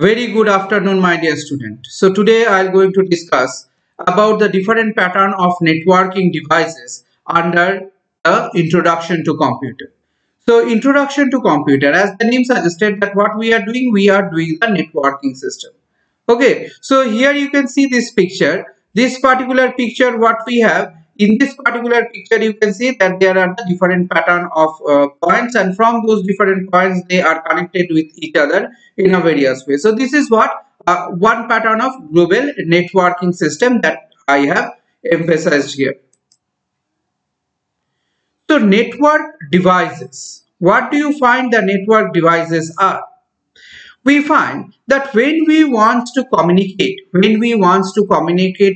Very good afternoon, my dear student. So today I am going to discuss about the different pattern of networking devices under the introduction to computer. So introduction to computer, as the name suggested, that what we are doing the networking system. Okay, so here you can see this picture. This particular picture, what we have in this particular picture, you can see that there are the different pattern of points, and from those different points, they are connected with each other in a various way. So this is what one pattern of global networking system that I have emphasized here. So network devices. What do you find the network devices are? We find that when we want to communicate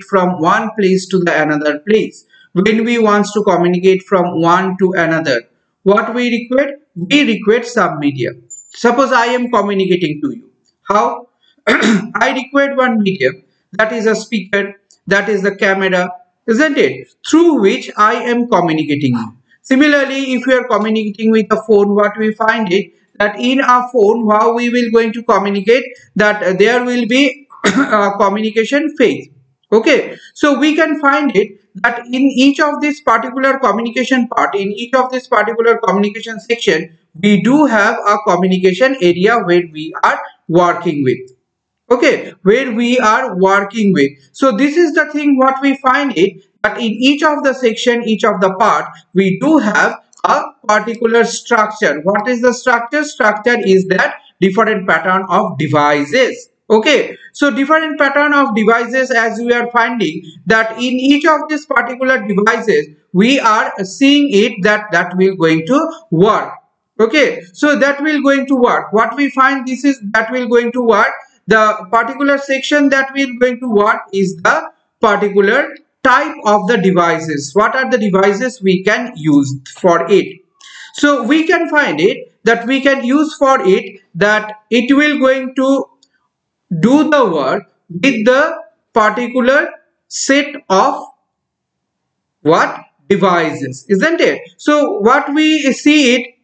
from one place to the another place, when we want to communicate from one to another, what we require? We require some medium. Suppose I am communicating to you. How? I require one medium, that is a speaker, that is the camera, isn't it? Through which I am communicating you. Similarly, if we are communicating with a phone, what we find it that in a phone, how we will going to communicate, that there will be a communication phase. Okay, so we can find it that in each of this particular communication part, in each of this particular communication section, we do have a communication area where we are working with. Okay, where we are working with. So this is the thing what we find it, that in each of the section, each of the part, we do have a particular structure. What is the structure? Structure is that different pattern of devices. Okay, so different pattern of devices, as we are finding that in each of these particular devices, we are seeing it that will going to work. Okay, so that will going to work. What we find, this is that will going to work. The particular section that we are going to work is the particular type of the devices. What are the devices we can use for it? So we can find it that we can use for it that it will going to do the work with the particular set of what devices, isn't it? So what we see it,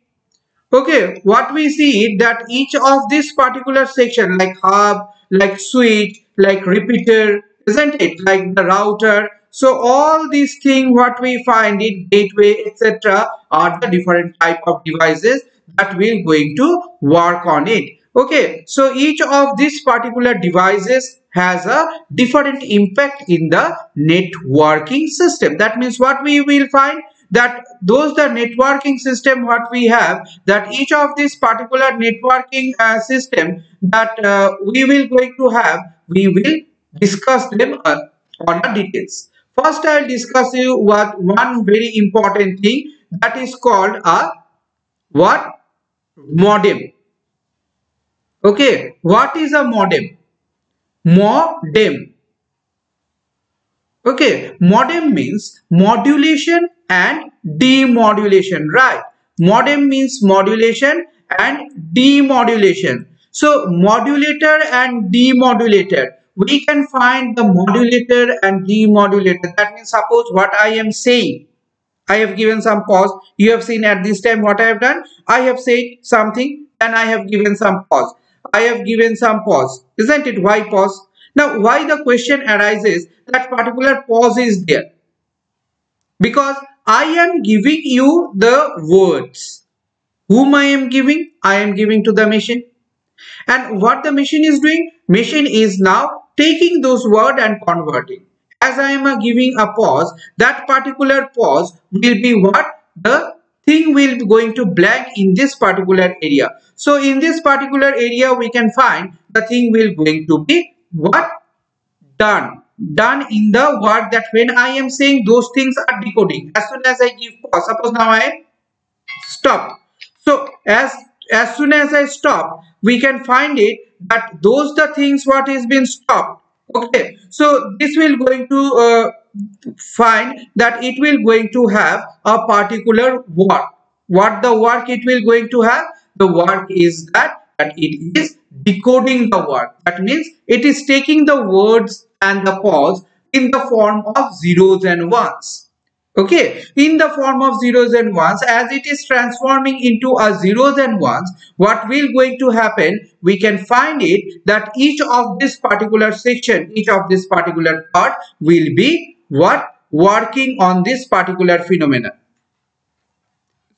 okay, what we see that each of this particular section, like hub, like switch, like repeater, isn't it, like the router, so all these things what we find it, gateway, etc., are the different type of devices that will going to work on it. Okay, so each of these particular devices has a different impact in the networking system. That means what we will find, that those the networking system what we have, that each of this particular networking system that we will going to have, we will discuss them on the details. First I will discuss you what one very important thing, that is called a what? Modem. Okay, what is a modem? Modem. Okay, modem means modulation and demodulation, right? Modem means modulation and demodulation. So modulator and demodulator, we can find the modulator and demodulator. That means suppose what I am saying, I have given some pause. You have seen at this time what I have done. I have said something and I have given some pause. I have given some pause. Isn't it? Why pause? Now, why the question arises that particular pause is there? Because I am giving you the words. Whom I am giving? I am giving to the machine. And what the machine is doing? Machine is now taking those words and converting. As I am giving a pause, that particular pause will be what? The thing will be going to blank in this particular area. So in this particular area, we can find the thing will going to be what? Done. Done in the word, that when I am saying those things are decoding. As soon as I give pause, suppose now I stop. So as soon as I stop, we can find it that those the things what is been stopped. Okay, so this will going to find that it will going to have a particular work. What the work it will going to have? The work is that it is decoding the word. That means it is taking the words and the pause in the form of zeros and ones. Okay, in the form of zeros and ones. As it is transforming into a zeros and ones, what will going to happen, we can find it that each of this particular section, each of this particular part will be what, working on this particular phenomenon.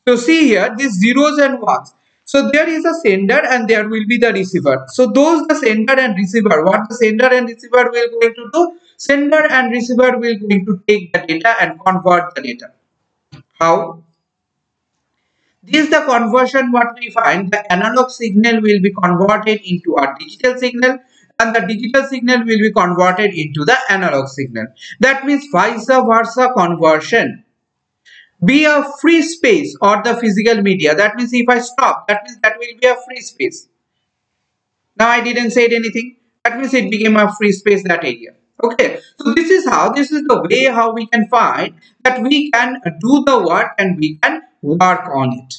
So see here, these zeros and ones. So there is a sender and there will be the receiver. So those the sender and receiver, what the sender and receiver will going to do? Sender and receiver will going to take the data and convert the data. How? This is the conversion what we find. The analog signal will be converted into a digital signal and the digital signal will be converted into the analog signal. That means vice versa conversion. Be a free space or the physical media. That means if I stop, that means that will be a free space. Now I didn't say anything. That means it became a free space, that area. Okay. So this is the way how we can find that we can do the work and we can work on it.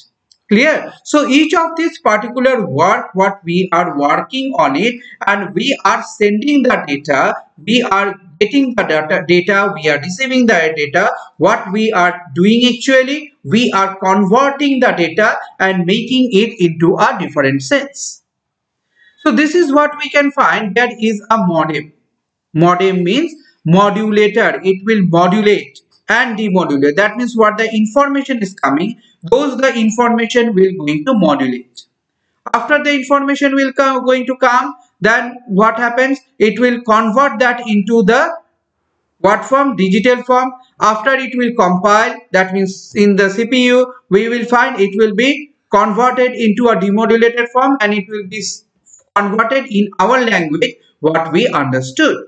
Clear? So each of this particular work, what we are working on it and we are sending the data, we are getting the data, we are receiving the data. What we are doing actually, we are converting the data and making it into a different sense. So this is what we can find, that is a modem. Modem means modulator. It will modulate and demodulate. That means what the information is coming, those the information will going to modulate. After the information will going to come, then what happens? It will convert that into the what form? Digital form. After it will compile, that means in the CPU we will find it will be converted into a demodulated form and it will be converted in our language what we understood.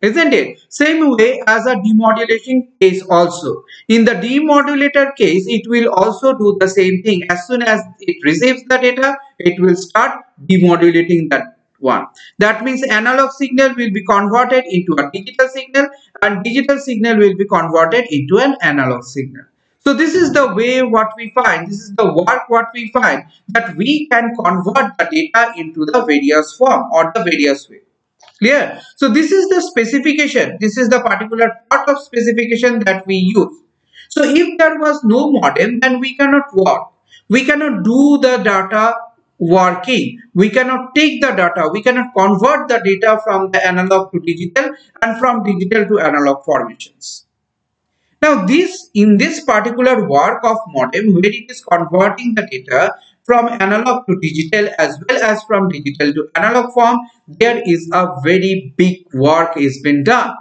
Isn't it? Same way as a demodulation case also. In the demodulator case, it will also do the same thing. As soon as it receives the data, it will start demodulating that one. That means analog signal will be converted into a digital signal and digital signal will be converted into an analog signal. So this is the way what we find, this is the work what we find, that we can convert the data into the various form or the various way. Clear? So this is the specification. This is the particular part of specification that we use. So if there was no modem, then we cannot work. We cannot do the data working. We cannot take the data. We cannot convert the data from the analog to digital and from digital to analog formations. Now in this particular work of modem, where it is converting the data from analog to digital as well as from digital to analog form, there is a very big work is been done.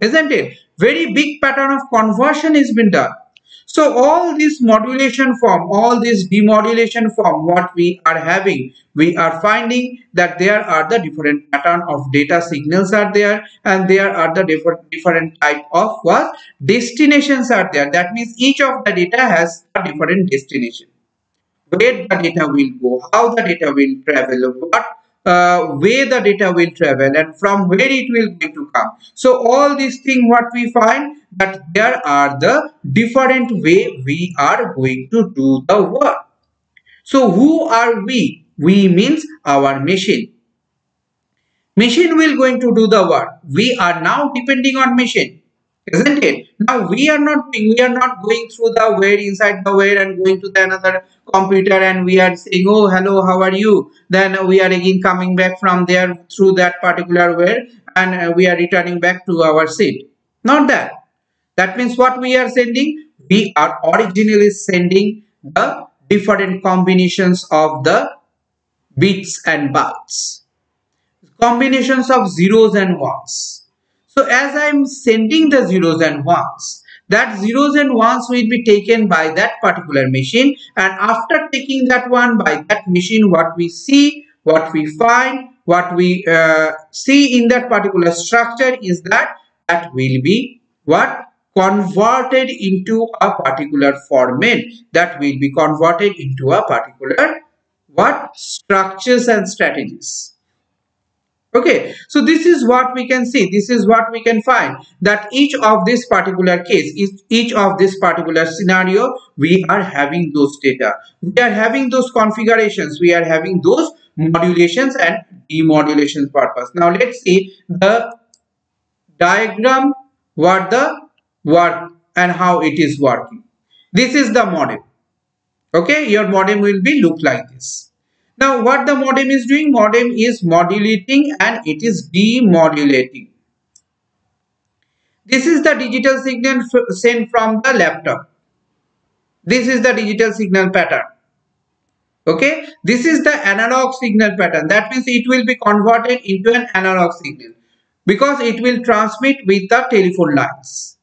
Isn't it? Very big pattern of conversion is been done. So all this modulation form, all this demodulation form, what we are having, we are finding that there are the different pattern of data signals are there and there are the different type of what destinations are there. That means each of the data has a different destination. Where the data will go, how the data will travel, what way the data will travel and from where it will going to come. So all these things what we find that there are the different way we are going to do the work. So who are we? We means our machine. Machine will going to do the work. We are now depending on machine. Isn't it? Now we are not going through the wire inside the wire and going to the another computer and we are saying, oh hello, how are you? Then we are again coming back from there through that particular wire and we are returning back to our seat. Not that. That means what we are sending? We are originally sending the different combinations of the bits and bytes. Combinations of zeros and ones. So as I am sending the zeros and ones, that zeros and ones will be taken by that particular machine and after taking that one by that machine, what we see, what we find, what we see in that particular structure is that will be what? Converted into a particular format, that will be converted into a particular what? Structures and strategies. Okay, so this is what we can see, this is what we can find, that each of this particular case, each of this particular scenario, we are having those data, we are having those configurations, we are having those modulations and demodulations purpose. Now let's see the diagram what the work and how it is working. This is the modem. Okay, your modem will be look like this. Now what the modem is doing? Modem is modulating and it is demodulating. This is the digital signal sent from the laptop. This is the digital signal pattern. Okay, this is the analog signal pattern. That means it will be converted into an analog signal because it will transmit with the telephone lines.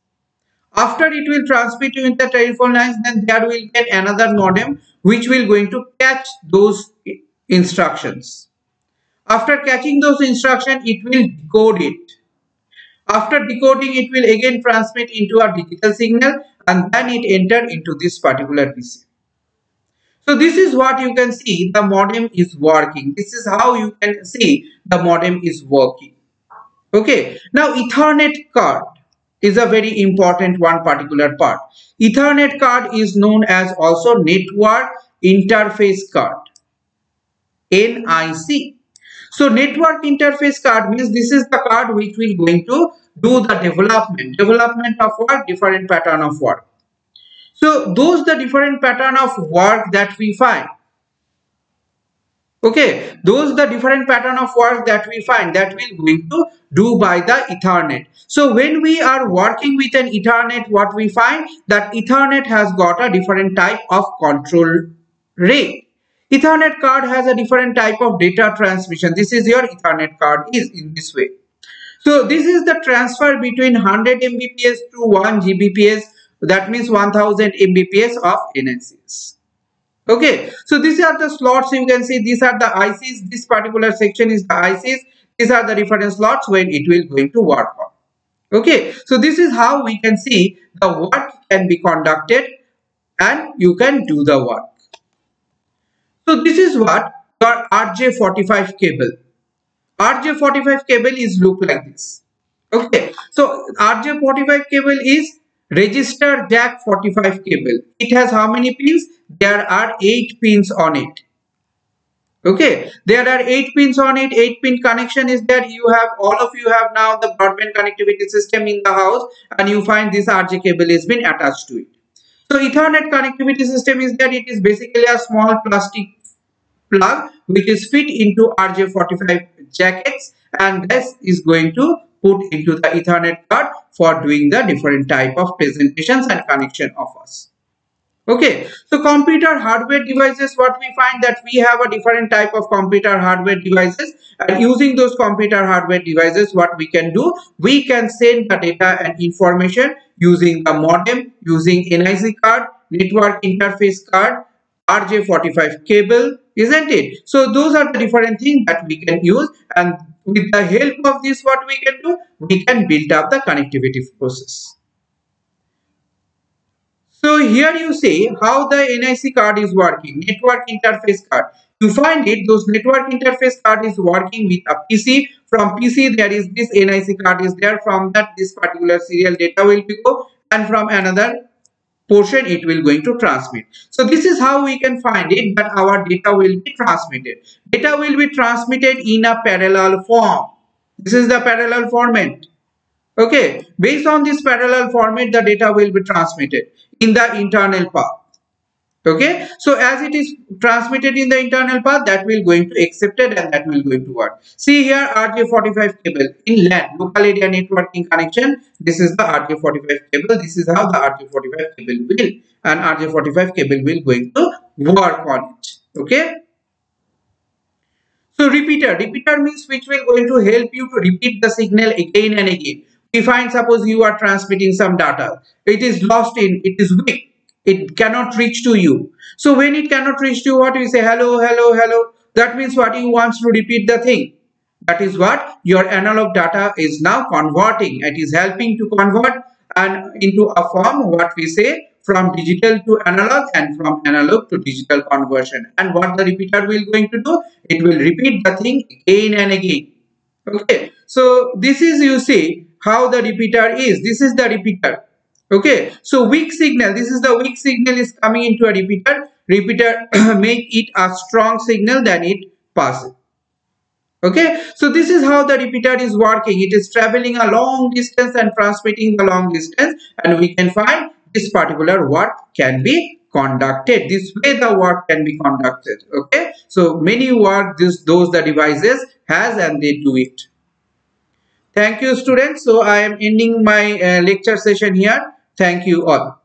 After it will transmit with the telephone lines, then there will get another modem which will going to catch those instructions. After catching those instructions, it will decode it. After decoding, it will again transmit into a digital signal and then it enter into this particular PC. So this is what you can see, the modem is working. This is how you can see the modem is working. Okay, now Ethernet card is a very important one particular part. Ethernet card is known as also network interface card, NIC. So network interface card means this is the card which will going to do the development of work, different pattern of work. So those the different pattern of work that we find. Okay, those the different pattern of work that we find that we're going to do by the Ethernet. So when we are working with an Ethernet, what we find that Ethernet has got a different type of control rate. Ethernet card has a different type of data transmission. This is your Ethernet card is in this way. So this is the transfer between 100 Mbps to 1 Gbps. That means 1000 Mbps of NICs. Okay, so these are the slots. You can see these are the ICs. This particular section is the ICs. These are the different slots when it will going to work on. Okay, so this is how we can see the work can be conducted and you can do the work. So this is what your RJ45 cable. RJ45 cable is look like this. Okay, so RJ45 cable is register jack 45 cable. It has how many pins? There are 8 pins on it. Okay, there are 8 pins on it. 8 pin connection is there. You have all of you have now the broadband connectivity system in the house and you find this RJ cable has been attached to it. So Ethernet connectivity system is there. It is basically a small plastic plug which is fit into RJ45 jackets and this is going to put into the Ethernet card for doing the different type of presentations and connection of us. Okay, so computer hardware devices, what we find that we have a different type of computer hardware devices and using those computer hardware devices, what we can do, we can send the data and information using the modem, using NIC card, network interface card, RJ45 cable, isn't it? So those are the different things that we can use and with the help of this what we can do, we can build up the connectivity process. So here you see how the NIC card is working, network interface card. You find it, those network interface card is working with a PC. From PC there is this NIC card is there, from that this particular serial data will be go and from another portion it will going to transmit. So this is how we can find it that our data will be transmitted. Data will be transmitted in a parallel form. This is the parallel format. Okay, based on this parallel format the data will be transmitted in the internal path. Okay, so as it is transmitted in the internal path that will going to accepted and that will going to work. See here RJ45 cable in LAN, local area networking connection. This is the RJ45 cable. This is how the RJ45 cable will and RJ45 cable will going to work on it. Okay. So repeater means which will going to help you to repeat the signal again and again. We find suppose you are transmitting some data, it is lost in, it is weak, it cannot reach to you. So when it cannot reach to you, what we say hello, hello, hello, that means what you want to repeat the thing. That is what your analog data is now converting. It is helping to convert and into a form what we say from digital to analog and from analog to digital conversion. And what the repeater will going to do, it will repeat the thing again and again. Okay, so this is you see how the repeater is. This is the repeater. Okay, so weak signal, this is the weak signal is coming into a repeater. Repeater make it a strong signal, then it passes. Okay, so this is how the repeater is working. It is traveling a long distance and transmitting the long distance, and we can find this particular work can be conducted. This way the work can be conducted. Okay, so many work those the devices has, and they do it. Thank you, students. So I am ending my lecture session here. Thank you all.